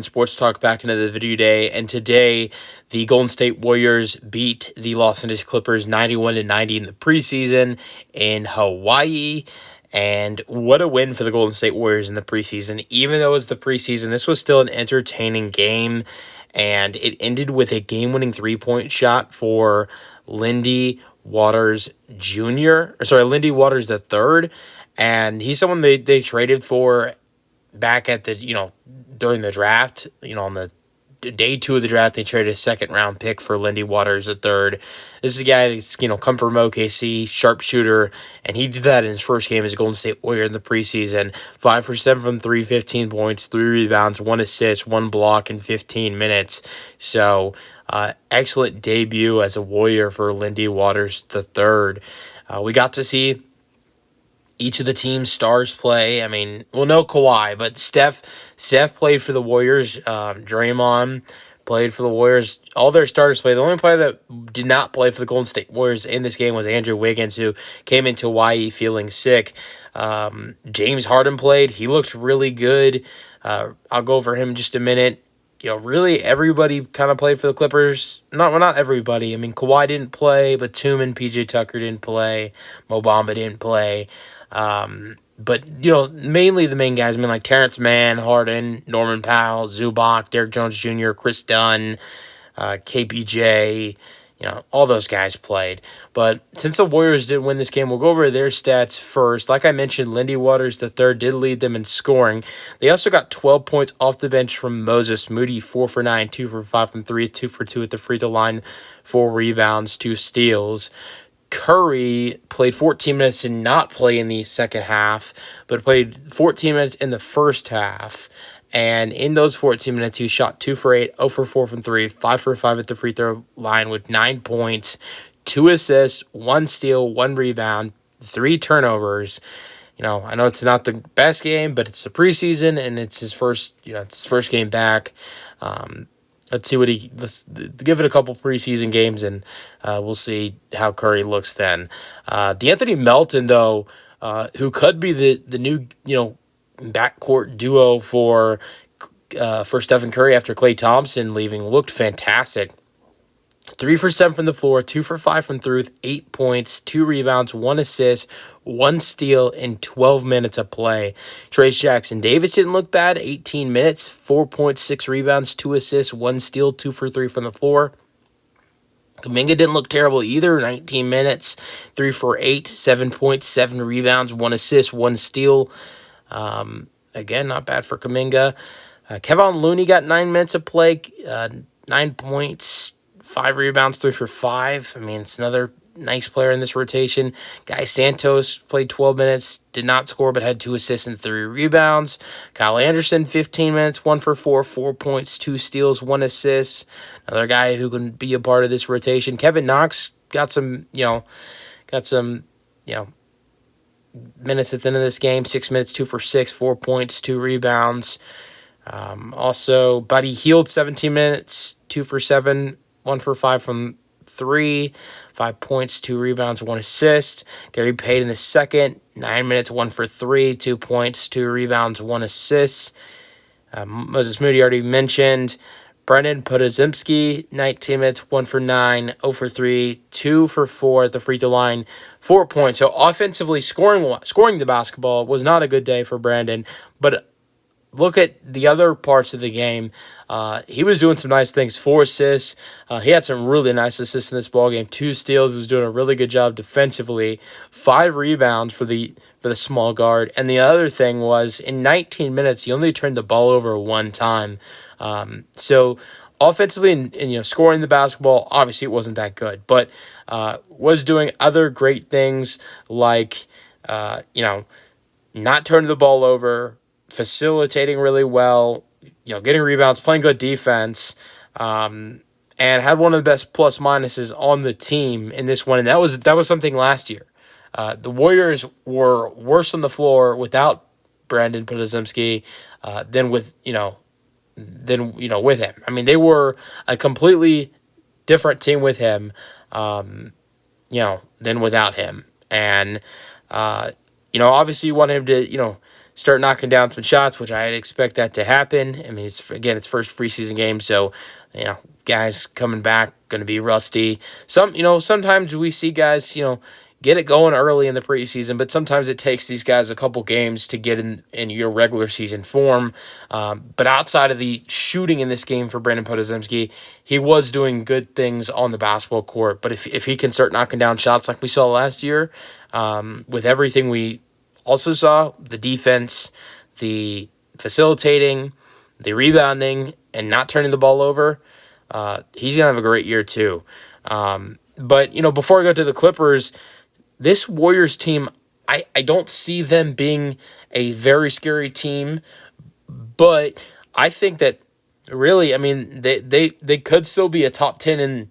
Sports Talk back into the video day, and today the Golden State Warriors beat the Los Angeles Clippers 91-90 in the preseason in Hawaii. And what a win for the Golden State Warriors in the preseason. Even though it was the preseason, this was still an entertaining game, and it ended with a game-winning three-point shot for Lindy Waters Lindy Waters the third, and he's someone they traded for back at the during the draft. On the day 2 of the draft, they traded a second round pick for Lindy Waters III. This is a guy that's come from OKC, sharpshooter, and he did that in his first game as a Golden State Warrior in the preseason. 5 for 7 from 3, 15 points, 3 rebounds, 1 assist, 1 block in 15 minutes. So excellent debut as a Warrior for Lindy Waters III. We got to see each of the team's stars play. No Kawhi, but Steph played for the Warriors. Draymond played for the Warriors. All their starters played. The only player that did not play for the Golden State Warriors in this game was Andrew Wiggins, who came into Hawaii feeling sick. James Harden played. He looked really good. I'll go over him in just a minute. Really everybody kind of played for the Clippers. Not everybody. Kawhi didn't play, Batum and PJ Tucker didn't play. Mo Bamba didn't play. But mainly the main guys, like Terrence Mann, Harden, Norman Powell, Zubac, Derrick Jones Jr., Chris Dunn, KPJ, all those guys played. But since the Warriors didn't win this game, we'll go over their stats first. Like I mentioned, Lindy Waters III did lead them in scoring. They also got 12 points off the bench from Moses Moody, 4 for 9, 2 for 5 from 3, 2 for 2 at the free throw line, 4 rebounds, 2 steals. Curry played 14 minutes and not play in the second half, but played 14 minutes in the first half. And in those 14 minutes, he shot 2 for 8, 0 for 4 from 3, 5 for 5 at the free throw line with 9 points, 2 assists, 1 steal, 1 rebound, 3 turnovers. I know it's not the best game, but it's the preseason and it's his first, it's his first game back. Let's give it a couple preseason games, and we'll see how Curry looks then. D'Anthony Melton, though, who could be the new backcourt duo for Stephen Curry after Klay Thompson leaving, looked fantastic. 3 for 7 from the floor, 2 for 5 from through, 8 points, 2 rebounds, 1 assist, 1 steal in 12 minutes of play. Trayce Jackson-Davis didn't look bad, 18 minutes, 4 points, 6 rebounds, 2 assists, 1 steal, 2 for 3 from the floor. Kuminga didn't look terrible either, 19 minutes, 3 for 8, 7 points, 7 rebounds, 1 assist, 1 steal. Again, not bad for Kuminga. Kevon Looney got 9 minutes of play, 9 points, 5 rebounds, 3 for 5. It's another nice player in this rotation. Guy Santos played 12 minutes, did not score, but had 2 assists and 3 rebounds. Kyle Anderson, 15 minutes, 1 for 4, 4 points, 2 steals, 1 assist. Another guy who can be a part of this rotation. Kevin Knox got some minutes at the end of this game. 6 minutes, 2 for 6, 4 points, 2 rebounds. Also, Buddy Hield, 17 minutes, 2 for 7, 1 for 5 from 3, 5 points, 2 rebounds, 1 assist. Gary Payton in the second, 9 minutes, 1 for 3, 2 points, 2 rebounds, 1 assist. Moses Moody already mentioned. Brendan Podozimski, 19 minutes, 1 for 9, 0 for 3, 2 for 4 at the free throw line, 4 points. So offensively, scoring the basketball was not a good day for Brandon, but look at the other parts of the game. He was doing some nice things. 4 assists. He had some really nice assists in this ballgame. 2 steals. He was doing a really good job defensively. 5 rebounds for the small guard. And the other thing was, in 19 minutes, he only turned the ball over 1 time. So offensively and scoring the basketball, obviously it wasn't that good. But was doing other great things like, not turning the ball over, facilitating really well, getting rebounds, playing good defense, and had one of the best plus minuses on the team in this one. And that was something last year. The Warriors were worse on the floor without Brandon Podozimski than with with him. They were a completely different team with him, than without him. And obviously you want him to start knocking down some shots, which I'd expect that to happen. I mean, it's first preseason game, so guys coming back going to be rusty. Sometimes we see guys get it going early in the preseason, but sometimes it takes these guys a couple games to get in your regular season form. But outside of the shooting in this game for Brandon Podozemski, he was doing good things on the basketball court. But if he can start knocking down shots like we saw last year, with everything we also saw, the defense, the facilitating, the rebounding, and not turning the ball over, he's going to have a great year too. But before I go to the Clippers, this Warriors team, I don't see them being a very scary team, but I think that really, I mean, they could still be a top 10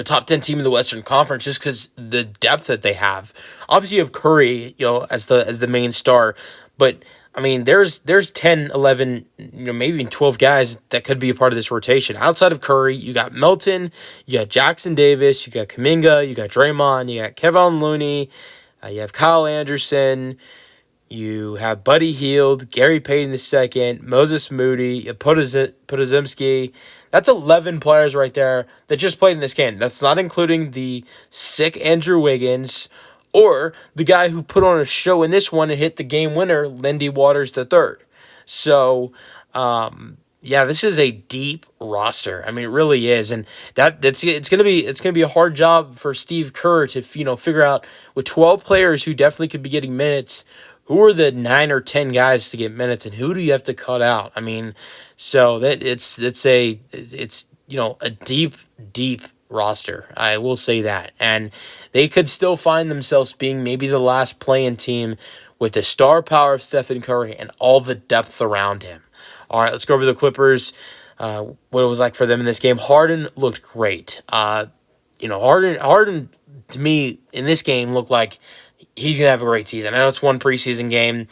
top 10 team in the Western Conference just because the depth that they have. Obviously, you have Curry, as the main star, but I mean, there's 10, 11, maybe even 12 guys that could be a part of this rotation. Outside of Curry, you got Melton, you got Jackson Davis, you got Kuminga, you got Draymond, you got Kevin Looney, you have Kyle Anderson, you have Buddy Hield, Gary Payton II, Moses Moody, Podozemski. That's 11 players right there that just played in this game. That's not including the sick Andrew Wiggins or the guy who put on a show in this one and hit the game winner, Lindy Waters III. So, this is a deep roster. I mean, it really is, and it's gonna be a hard job for Steve Kerr to figure out with 12 players who definitely could be getting minutes. Who are the 9 or 10 guys to get minutes, and who do you have to cut out? I mean, so that it's a deep roster. I will say that. And they could still find themselves being maybe the last play-in team with the star power of Stephen Curry and all the depth around him. All right, let's go over the Clippers, what it was like for them in this game. Harden looked great. Harden to me in this game looked like he's going to have a great season. I know it's one preseason game,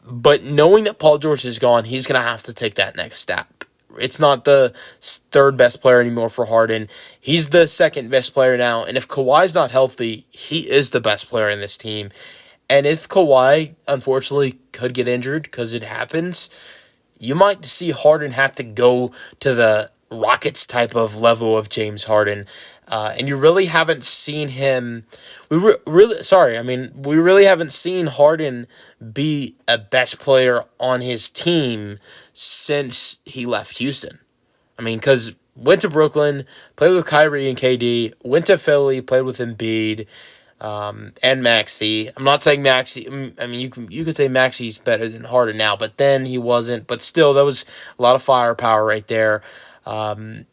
but knowing that Paul George is gone, he's going to have to take that next step. It's not the third best player anymore for Harden. He's the second best player now. And if Kawhi's not healthy, he is the best player in this team. And if Kawhi, unfortunately, could get injured, because it happens, you might see Harden have to go to the Rockets type of level of James Harden. And you really haven't seen him. We really haven't seen Harden be a best player on his team since he left Houston. I mean, because went to Brooklyn, played with Kyrie and KD, went to Philly, played with Embiid, and Maxey. I'm not saying Maxey. I mean, you could say Maxey's better than Harden now, but then he wasn't. But still, that was a lot of firepower right there. Then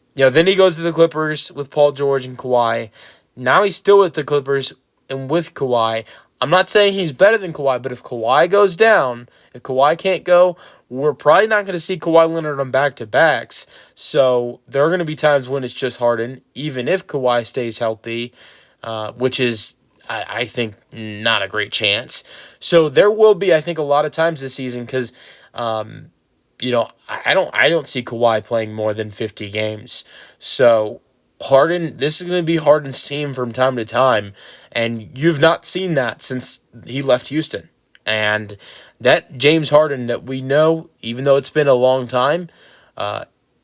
he goes to the Clippers with Paul George and Kawhi. Now he's still with the Clippers and with Kawhi. I'm not saying he's better than Kawhi, but if Kawhi goes down, if Kawhi can't go, we're probably not going to see Kawhi Leonard on back-to-backs. So there are going to be times when it's just Harden, even if Kawhi stays healthy, which is, I think, not a great chance. So there will be, I think, a lot of times this season because I don't see Kawhi playing more than 50 games. So Harden, this is going to be Harden's team from time to time, and you've not seen that since he left Houston. And that James Harden that we know, even though it's been a long time,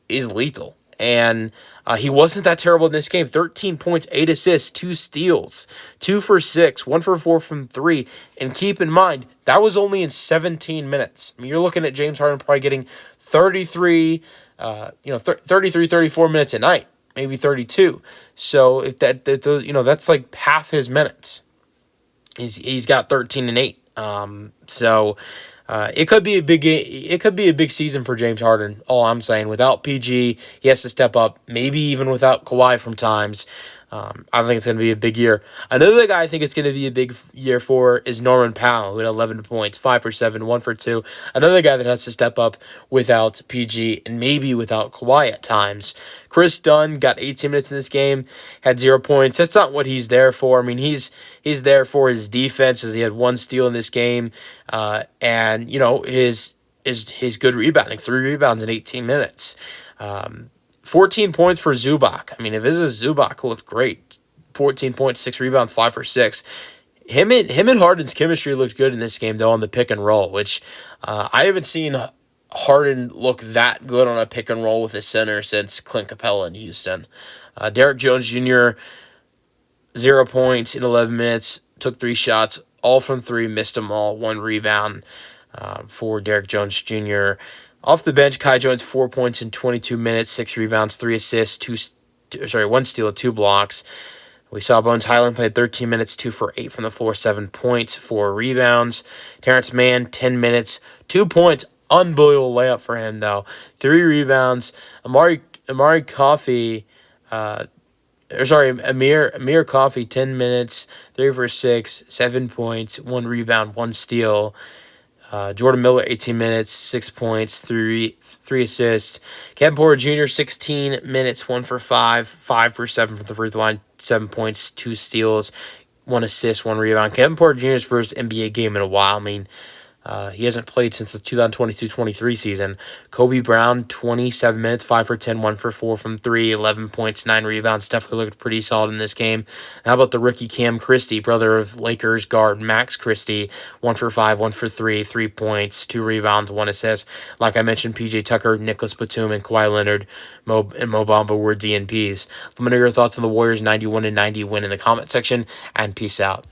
is lethal. And he wasn't that terrible in this game. 13 points, 8 assists, 2 steals, 2 for 6, 1 for 4 from 3. And keep in mind, that was only in 17 minutes. I mean, you're looking at James Harden probably getting 33, 34 minutes a night, maybe 32. So if that's like half his minutes. He's got 13 and 8. It could be a big season for James Harden. All I'm saying, without PG, he has to step up. Maybe even without Kawhi from times. I think it's going to be a big year. Another guy I think it's going to be a big year for is Norman Powell, who had 11 points, 5 for 7, 1 for 2. Another guy that has to step up without PG and maybe without Kawhi at times. Chris Dunn got 18 minutes in this game, had 0 points. That's not what he's there for. I mean, he's there for his defense, as he had 1 steal in this game, and his good rebounding, 3 rebounds in 18 minutes. 14 points for Zubac. I mean, Ivica Zubac looked great. 14 points, 6 rebounds, 5 for 6. him and Harden's chemistry looked good in this game though on the pick and roll, which I haven't seen Harden look that good on a pick and roll with his center since Clint Capella in Houston. Derek Jones Jr. 0 points in 11 minutes, took 3 shots, all from three, missed them all. 1 rebound for Derek Jones Jr. Off the bench, Kai Jones 4 points in 22 minutes, 6 rebounds, 3 assists, 1 steal, 2 blocks. We saw Bones Highland play 13 minutes, 2 for 8 from the floor, 7 points, 4 rebounds. Terrence Mann, 10 minutes, 2 points. Unbelievable layup for him, though. 3 rebounds. Amir Coffey, Coffey, 10 minutes, 3 for 6, 7 points, 1 rebound, 1 steal. Jordan Miller, 18 minutes, 6 points, 3 assists. Kevin Porter Jr., 16 minutes, 1 for 5, 5 for 7 from the free throw line, 7 points, 2 steals, 1 assist, 1 rebound. Kevin Porter Jr.'s first NBA game in a while. I mean, he hasn't played since the 2022-23 season. Kobe Brown, 27 minutes, 5 for 10, 1 for 4 from 3, 11 points, 9 rebounds. Definitely looked pretty solid in this game. How about the rookie Cam Christie, brother of Lakers guard Max Christie, 1 for 5, 1 for 3, 3 points, 2 rebounds, 1 assist. Like I mentioned, PJ Tucker, Nicholas Batum, and Kawhi Leonard Mo Bamba were DNPs. Let me know your thoughts on the Warriors' 91-90 win in the comment section, and peace out.